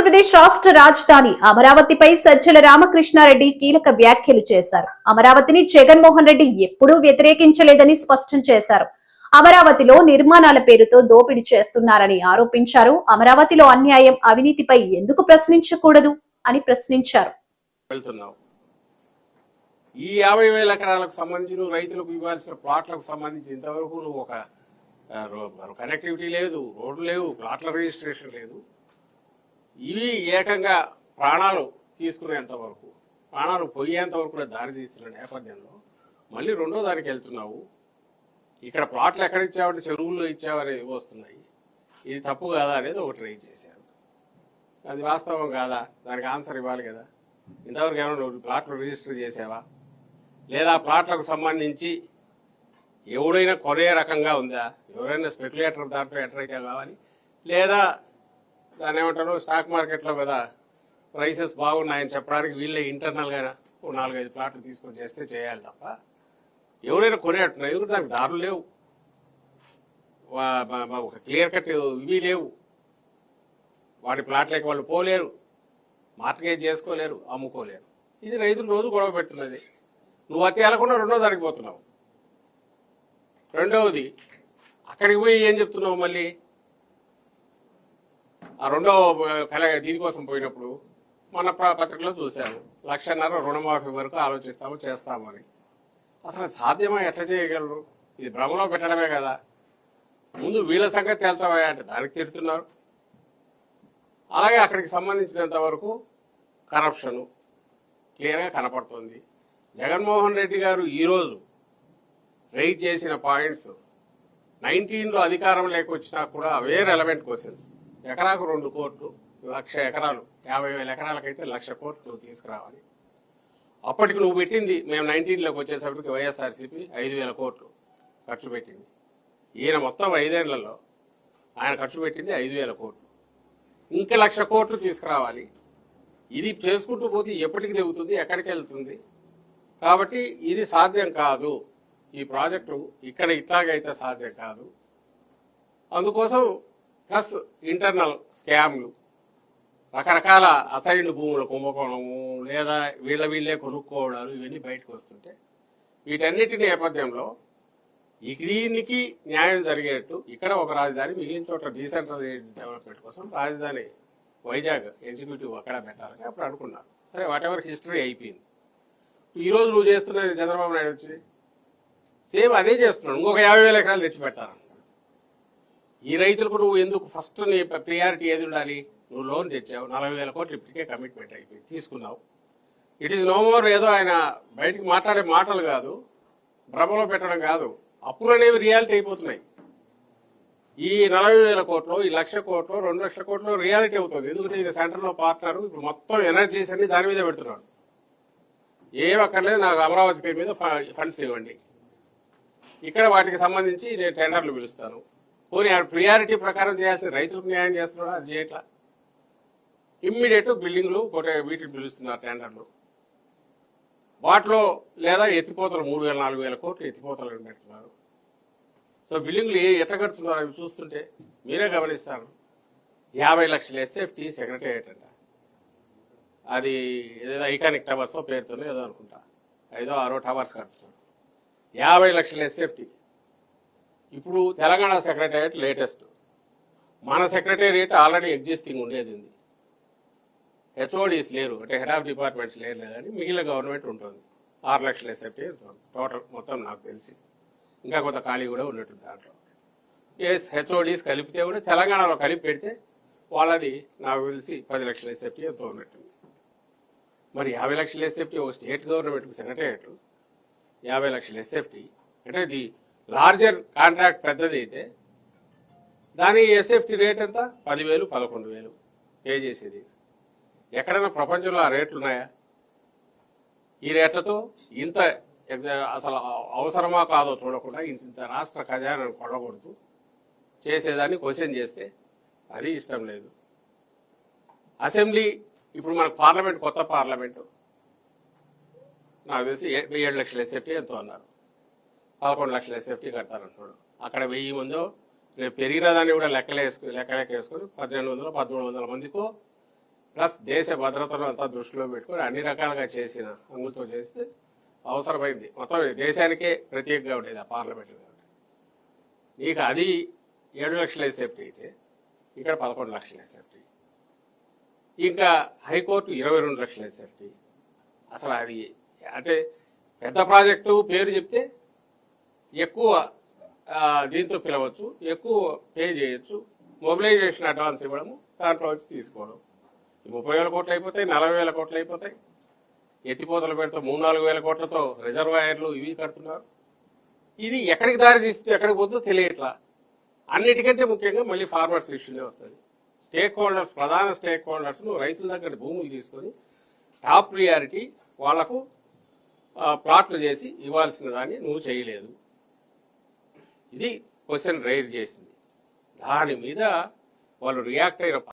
ఆంధ్రప్రదేశ్ రాష్ట్ర రాజధాని అమరావతిపై సజ్జల రామకృష్ణారెడ్డి కీలక వ్యాఖ్యలు చేశారు. అమరావతిని జగన్మోహన్ రెడ్డి ఎప్పుడూ వ్యతిరేకించలేదని స్పష్టం చేశారు. అమరావతిలో నిర్మాణాల పేరుతో దోపిడీ చేస్తున్నారని ఆరోపించారు. అమరావతిలో అన్యాయం, అవినీతిపై ఎందుకు ప్రశ్నించకూడదు అని ప్రశ్నించారు. ఈ 50,000 ఎకరాలకు సంబంధించి రైతులకు ఇవ్వాల్సిన ప్లాట్లకు సంబంధించి ఇంతవరకు నువ్వు ఒక కనెక్టివిటీ లేదు, రోడ్లు లేవు, ప్లాట్ల రిజిస్ట్రేషన్ లేదు. ఇవి ఏకంగా ప్రాణాలు తీసుకునేంత వరకు, ప్రాణాలు పోయేంత వరకు కూడా దారి తీస్తున్న నేపథ్యంలో మళ్ళీ రెండో దానికి వెళ్తున్నావు. ఇక్కడ ప్లాట్లు ఎక్కడ ఇచ్చావంటే చెరువుల్లో ఇచ్చావని వస్తున్నాయి. ఇది తప్పు కాదా అనేది ఒకటి రైజ్ చేశారు. అది వాస్తవం కాదా, దానికి ఆన్సర్ ఇవ్వాలి కదా. ఇంతవరకు ఏమైనా నువ్వు ప్లాట్లు రిజిస్టర్ చేసావా, లేదా ప్లాట్లకు సంబంధించి ఎవడైనా కొనే రకంగా ఉందా, ఎవరైనా స్పెక్యులేటర్ దాంట్లో ఎంటర్ అయితే కావాలి, లేదా దాన్ని ఏమంటారు స్టాక్ మార్కెట్లో కదా ప్రైసెస్ బాగున్నాయని చెప్పడానికి వీళ్ళే ఇంటర్నల్గా 4-5 ప్లాట్లు తీసుకొని చేస్తే చేయాలి తప్ప ఎవరైనా కొనేట్టున్నారు. ఎందుకంటే దానికి దారులు లేవు, ఒక క్లియర్ కట్ ఇవి లేవు. వాడి ప్లాట్లకి వాళ్ళు పోలేరు, మార్కెట్ చేసుకోలేరు, అమ్ముకోలేరు. ఇది రైతులు రోజు గొడవ పెడుతున్నది. నువ్వు అతి వెళ్ళకుండా రెండో దానికి పోతున్నావు. రెండవది అక్కడికి పోయి ఏం చెప్తున్నావు, మళ్ళీ ఆ రెండో దీనికోసం పోయినప్పుడు మన పత్రికలో చూశాము 1,00,000 రుణమాఫీ వరకు ఆలోచిస్తాము చేస్తామని. అసలు సాధ్యమా, ఎట్లా చేయగలరు? ఇది భ్రమలో పెట్టడమే కదా. ముందు వీళ్ళ సంగతి తేల్చవా అంటే దానికి తిడుతున్నారు. అలాగే అక్కడికి సంబంధించినంత వరకు కరప్షను క్లియర్గా కనపడుతుంది. జగన్మోహన్ రెడ్డి గారు ఈరోజు రైజ్ చేసిన పాయింట్స్ 19లో అధికారం లేకొచ్చినా కూడా అవే రెలవెంట్ క్వశ్చన్స్. ఎకరాకు 2 కోట్లు, 1,00,000 ఎకరాలు, 50,000 ఎకరాలకైతే 1,00,000 కోట్లు తీసుకురావాలి. అప్పటికి నువ్వు పెట్టింది, మేము 19లోకి వచ్చేసరికి వైఎస్ఆర్సీపీ 5,000 కోట్లు ఖర్చు పెట్టింది. ఈయన మొత్తం 5 ఏళ్లలో ఆయన ఖర్చు పెట్టింది 5,000 కోట్లు. ఇంకా 1,00,000 కోట్లు తీసుకురావాలి. ఇది చేసుకుంటూ పోతే ఎప్పటికి తెగుతుంది, ఎక్కడికి వెళ్తుంది? కాబట్టి ఇది సాధ్యం కాదు. ఈ ప్రాజెక్టు ఇక్కడ ఇట్లాగైతే సాధ్యం కాదు. అందుకోసం ప్లస్ ఇంటర్నల్ స్కామ్లు, రకరకాల అసైన్డ్ భూముల కుంభకోణము, లేదా వీళ్ళే కొనుక్కోవడాలు, ఇవన్నీ బయటకు వస్తుంటే వీటన్నిటి నేపథ్యంలో దీనికి న్యాయం జరిగేట్టు ఇక్కడ ఒక రాజధాని, మిగిలిన చోట్ల డీసెంట్రలైజ్డ్ డెవలప్మెంట్ కోసం రాజధాని వైజాగ్ ఎగ్జిక్యూటివ్ అక్కడ పెట్టాలని అప్పుడు అనుకున్నారు. సరే, వాట్ ఎవర్ హిస్టరీ అయిపోయింది. ఈరోజు నువ్వు చేస్తున్నది చంద్రబాబు నాయుడు వచ్చి సేమ్ అదే చేస్తున్నాడు. ఇంకొక 50,000 ఎకరాలు తెచ్చిపెట్టాలంట. ఈ రైతులకు నువ్వు ఎందుకు ఫస్ట్ నీ ప్రియారిటీ ఏది ఉండాలి? నువ్వు లోన్ తెచ్చావు, 40,000 కోట్లు ఇప్పటికే కమిట్మెంట్ అయిపోయింది, తీసుకున్నావు. ఇట్ ఈస్ నో మోర్ ఏదో ఆయన బయటికి మాట్లాడే మాటలు కాదు, భ్రమలో పెట్టడం కాదు, అప్పులు అనేవి రియాలిటీ అయిపోతున్నాయి. ఈ 40,000 కోట్లు, ఈ 1,00,000 కోట్లు, 2,00,000 కోట్లు రియాలిటీ అవుతుంది. ఎందుకంటే ఇది సెంటర్లో పార్ట్నర్, ఇప్పుడు మొత్తం ఎనర్జీస్ అన్ని దాని మీద పెడుతున్నాడు. ఏం అక్కర్లేదు, నాకు అమరావతి పేరు మీద ఫండ్స్ ఇవ్వండి, ఇక్కడ వాటికి సంబంధించి నేను టెండర్లు పిలుస్తాను. పోనీ ప్రియారిటీ ప్రకారం చేయాల్సిన రైతులకు న్యాయం చేస్తున్నాడు, అది చేయట్లా. ఇమ్మీడియట్ బిల్డింగ్లు వీటిని పిలుస్తున్నారు టెండర్లు. వాటిలో లేదా ఎత్తిపోతలు 3,000-4,000 కోట్లు ఎత్తిపోతలు పెడుతున్నారు. సో బిల్డింగ్లు ఎట్లా కడుతున్నారు అవి చూస్తుంటే మీరే గమనిస్తారు. 50 లక్షల ఎస్ఎఫ్టీ సెక్రటేరియట్ అంట, అది ఏదో ఐకానిక్ టవర్స్ పేరుతోనే ఏదో అనుకుంటా, 5-6 టవర్స్ కడుతున్నారు. 50 లక్షల ఎస్ఎఫ్టీ. ఇప్పుడు తెలంగాణ సెక్రటేరియట్ లేటెస్ట్, మన సెక్రటేరియట్ ఆల్రెడీ ఎగ్జిస్టింగ్ ఉండేది ఉంది. హెచ్ఓడీస్ లేరు, అంటే హెడ్ ఆఫ్ డిపార్ట్మెంట్స్ లేరు, కానీ మిగిలిన గవర్నమెంట్ ఉంటుంది. 6 లక్షల ఎస్ఎఫ్టీ టోటల్ మొత్తం నాకు తెలిసి. ఇంకా కొంత ఖాళీ కూడా ఉన్నట్టుంది దాంట్లో. హెచ్ఓడీస్ కలిపితే కూడా తెలంగాణలో కలిపి పెడితే వాళ్ళది నాకు తెలిసి 10 లక్షల ఎస్ఎఫ్టీ ఎంతో ఉన్నట్టుంది. మరి 50 లక్షల ఎస్ఎఫ్టీ ఒక స్టేట్ గవర్నమెంట్కి సెక్రటేరియట్, 50 లక్షల ఎస్ఎఫ్టీ అంటే ఇది లార్జర్ కాంట్రాక్ట్ పెద్దది అయితే దాని ఎస్ఎఫ్టీ రేట్ ఎంత? 10,000-11,000 పే చేసేది. ఎక్కడైనా ప్రపంచంలో ఆ రేట్లు ఉన్నాయా? ఈ రేట్లతో ఇంత అసలు అవసరమా కాదో చూడకుండా ఇంత రాష్ట్ర ఖజానాను కొల్లగొడుతూ చేసేదాన్ని క్వశ్చన్ చేస్తే అది ఇష్టం లేదు. అసెంబ్లీ ఇప్పుడు మనకు పార్లమెంట్, కొత్త పార్లమెంటు నాకు తెలిసి 7 లక్షల ఎస్ఎఫ్టీ ఎంతో అన్నారు, 11 లక్షల ఎస్ఎఫ్టీ కడతారంటున్నాడు. అక్కడ 1000 మందో రేపు పెరిగిన దాన్ని కూడా లెక్కలేసుకుని 1,200-1,300 మందికో ప్లస్ దేశ భద్రతను అంతా దృష్టిలో పెట్టుకొని అన్ని రకాలుగా చేసిన అంగులతో చేస్తే అవసరమైంది మొత్తం దేశానికే ప్రత్యేకంగా ఉండేది ఆ పార్లమెంట్ కాబట్టి నీకు అది 7 లక్షల సేఫ్టీ అయితే ఇక్కడ 11 లక్షల సేఫ్టీ, ఇంకా హైకోర్టు 22 లక్షల సేఫ్టీ. అసలు అది అంటే పెద్ద ప్రాజెక్టు పేరు చెప్తే ఎక్కువ దీంతో పిలవచ్చు, ఎక్కువ పే చేయొచ్చు, మొబిలైజేషన్ అడ్వాన్స్ ఇవ్వడము, దాంట్లో వచ్చి తీసుకోవడం. 30,000 కోట్లు అయిపోతాయి, 40,000 కోట్లు అయిపోతాయి. ఎత్తిపోతల పేరుతో 3-4 కోట్లతో రిజర్వాయర్లు ఇవి కడుతున్నారు. ఇది ఎక్కడికి దారి తీస్తుంది, ఎక్కడికి పోతుందో తెలియట్లా. అన్నిటికంటే ముఖ్యంగా మళ్ళీ ఫార్మర్స్ ఇష్యూనే వస్తుంది. స్టేక్ హోల్డర్స్, ప్రధాన స్టేక్ హోల్డర్స్ రైతుల దగ్గర భూములు తీసుకొని టాప్ ప్రియారిటీ వాళ్లకు ప్లాట్లు చేసి ఇవ్వాల్సిన దాన్ని నువ్వు చేయలేదు. ఇది క్వశ్చన్ రైజ్ చేసింది. దాని మీద వాళ్ళు రియాక్ట్ అయిన